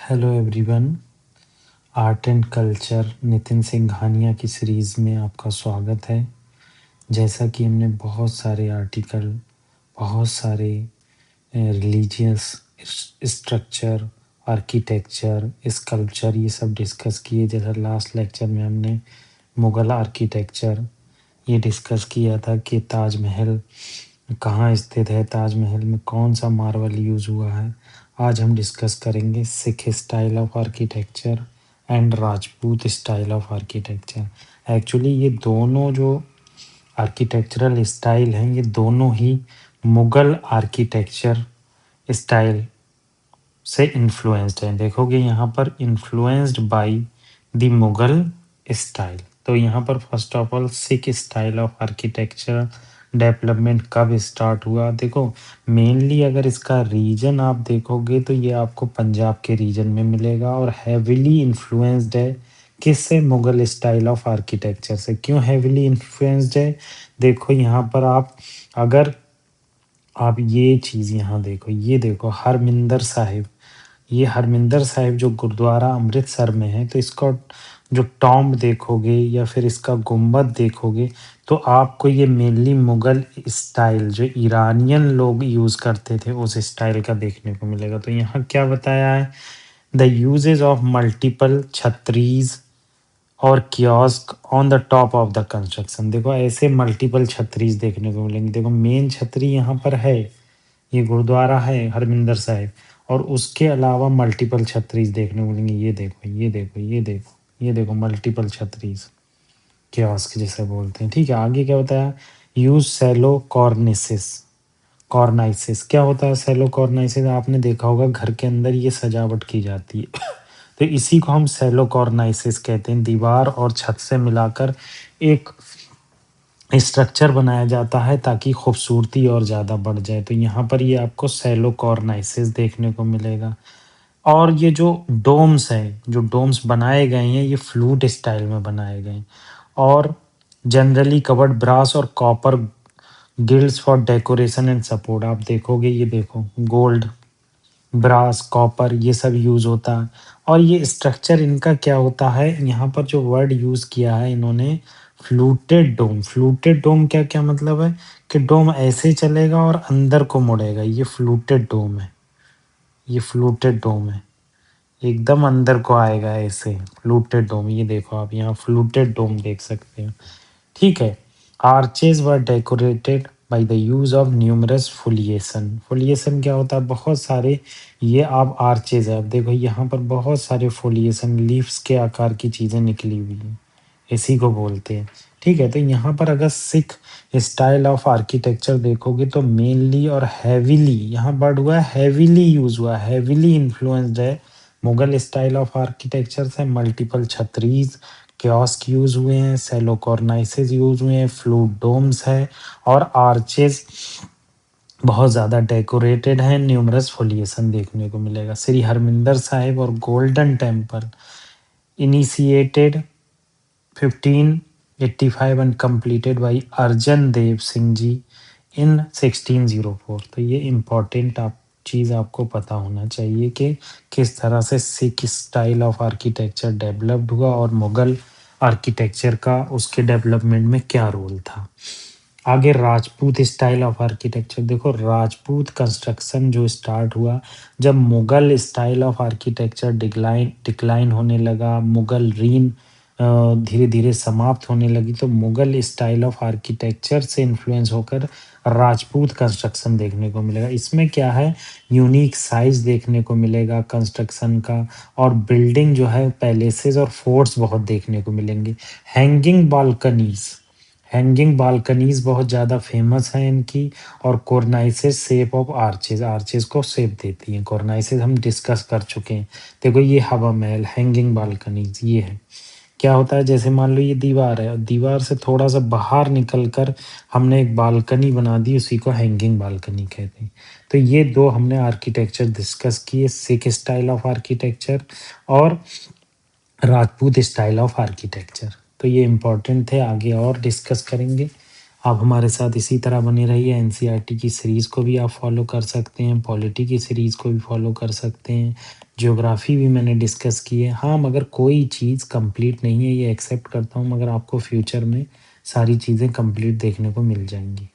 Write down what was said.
Hello everyone. Art and culture Nitin Singhania की series में आपका स्वागत है। जैसा कि हमने बहुत सारे आर्टिकल, बहुत सारे रिलीजियस स्ट्रक्चर, आर्किटेक्चर, स्कल्पचर ये सब डिस्कस किए। जैसा लास्ट लेक्चर में हमने मुग़ल आर्किटेक्चर ये डिस्कस किया था कि ताजमहल कहाँ स्थित है, ताजमहल में कौन सा मार्बल यूज़ हुआ है। आज हम डिस्कस करेंगे Sikh style of architecture and Rajput style of architecture. Actually ये दोनों जो आर्किटेक्चरल स्टाइल हैं, ये दोनों ही मुग़ल आर्किटेक्चर स्टाइल से इन्फ्लुएंस्ड हैं। देखोगे यहाँ पर influenced by the Mughal style. तो यहाँ पर first of all Sikh style of architecture development कब स्टार्ट हुआ। देखो मेनली अगर इसका रीजन आप देखोगे तो ये आपको पंजाब के रीजन में मिलेगा और हैविली इन्फ्लुएंस्ड है किससे, मुग़ल स्टाइल ऑफ आर्किटेक्चर से। क्यों हैविली इन्फ्लुएंस्ड है, देखो यहाँ पर अगर आप ये चीज़ यहाँ देखो, ये देखो हरमिंदर साहिब, ये हरमिंदर साहिब जो गुरुद्वारा अमृतसर में है, तो इसका जो टॉम्ब देखोगे या फिर इसका गुंबद देखोगे तो आपको ये मेनली मुग़ल स्टाइल जो ईरानियन लोग यूज़ करते थे उस स्टाइल का देखने को मिलेगा। तो यहाँ क्या बताया है, द यूजेज ऑफ मल्टीपल छतरीज और kiosk on the top of the construction. देखो ऐसे मल्टीपल छतरीज देखने को मिलेंगे। देखो मेन छतरी यहाँ पर है, ये गुरुद्वारा है हरमिंदर साहिब, और उसके अलावा मल्टीपल छतरीज देखने को मिलेंगे। ये देखो, ये देखो, ये देखो, ये देखो मल्टीपल छतरीज, कियोस्क जिसे बोलते हैं। ठीक है, आगे क्या बताया, यूज सैलो कॉर्निसिस। कॉर्नाइसिस क्या होता है, सैलो कॉर्नाइसिस आपने देखा होगा घर के अंदर ये सजावट की जाती है। तो इसी को हम सैलो कॉर्नाइसिस कहते हैं। दीवार और छत से मिलाकर एक स्ट्रक्चर बनाया जाता है ताकि खूबसूरती और ज़्यादा बढ़ जाए। तो यहाँ पर ये आपको सैलो कॉर्नाइसिस देखने को मिलेगा। और ये जो डोम्स हैं, जो डोम्स बनाए गए हैं, ये फ्लूट स्टाइल में बनाए गए हैं और जनरली कवर्ड ब्रास और copper guilds for decoration and support. आप देखोगे, ये देखो गोल्ड, ब्रास, कॉपर ये सब यूज़ होता है। और ये स्ट्रक्चर इनका क्या होता है, यहाँ पर जो वर्ड यूज़ किया है इन्होंने, फ्लूटेड डोम। फ्लूटेड डोम क्या क्या मतलब है कि डोम ऐसे चलेगा और अंदर को मुड़ेगा, ये फ्लूटेड डोम है। ये फ्लूटेड डोम है, एकदम अंदर को आएगा ऐसे, फ्लूटेड डोम। ये देखो आप यहाँ फ्लूटेड डोम देख सकते हो। ठीक है, arches were decorated by the use of numerous foliation. Foliation क्या होता है, बहुत सारे ये आप आर्चेज है, आप देखो यहाँ पर बहुत सारे फोलिएशन लीव्स के आकार की चीज़ें निकली हुई हैं, इसी को बोलते हैं। ठीक है, तो यहाँ पर अगर सिख स्टाइल ऑफ आर्किटेक्चर देखोगे तो मेनली और हैविली, यहाँ वर्ड हुआ है हैविली यूज हुआ है, हैविली इन्फ्लुएंस्ड है मुगल स्टाइल ऑफ आर्किटेक्चर से। मल्टीपल छतरीज, कियोस्क यूज हुए हैं, सैलो कॉर्नाइसेस यूज हुए हैं, फ्लूट डोम्स है और आर्चेज बहुत ज़्यादा डेकोरेटेड हैं। न्यूमरस फोलिएशन देखने को मिलेगा। श्री हरमिंदर साहिब और golden temple initiated 1585 and completed by Arjan Dev Singh ji in 1604। तो ये इम्पोर्टेंट आप चीज़ आपको पता होना चाहिए कि किस तरह से Sikh style of architecture developed हुआ और मुगल आर्किटेक्चर का उसके डेवलपमेंट में क्या रोल था। आगे राजपूत स्टाइल ऑफ आर्किटेक्चर देखो, राजपूत कंस्ट्रक्शन जो स्टार्ट हुआ जब Mughal style of architecture decline होने लगा, मुगल रीन धीरे धीरे समाप्त होने लगी, तो मुगल स्टाइल ऑफ आर्किटेक्चर से इन्फ्लुएंस होकर राजपूत कंस्ट्रक्शन देखने को मिलेगा। इसमें क्या है, यूनिक साइज देखने को मिलेगा कंस्ट्रक्शन का, और बिल्डिंग जो है पैलेसेस और फोर्ट्स बहुत देखने को मिलेंगे। हैंगिंग बालकनीज, हैंगिंग बालकनीज बहुत ज़्यादा फेमस हैं इनकी। और कॉर्नाइसेस शेप ऑफ आर्चेज, आर्चेज को शेप देती हैं। कॉर्नाइसेस हम डिस्कस कर चुके हैं। देखो ये हवा महल, हैंगिंग बालकनीज ये है। क्या होता है, जैसे मान लो ये दीवार है और दीवार से थोड़ा सा बाहर निकल कर हमने एक बालकनी बना दी, उसी को हैंगिंग बालकनी कहते हैं। तो ये दो हमने आर्किटेक्चर डिस्कस किए, सिख स्टाइल ऑफ आर्किटेक्चर और राजपूत स्टाइल ऑफ आर्किटेक्चर। तो ये इम्पोर्टेंट थे, आगे और डिस्कस करेंगे। आप हमारे साथ इसी तरह बने रहिए, एनसीईआरटी की सीरीज़ को भी आप फ़ॉलो कर सकते हैं, पॉलिटी की सीरीज़ को भी फ़ॉलो कर सकते हैं, ज्योग्राफ़ी भी मैंने डिस्कस की है। हाँ, मगर कोई चीज़ कंप्लीट नहीं है, ये एक्सेप्ट करता हूँ, मगर आपको फ्यूचर में सारी चीज़ें कंप्लीट देखने को मिल जाएँगी।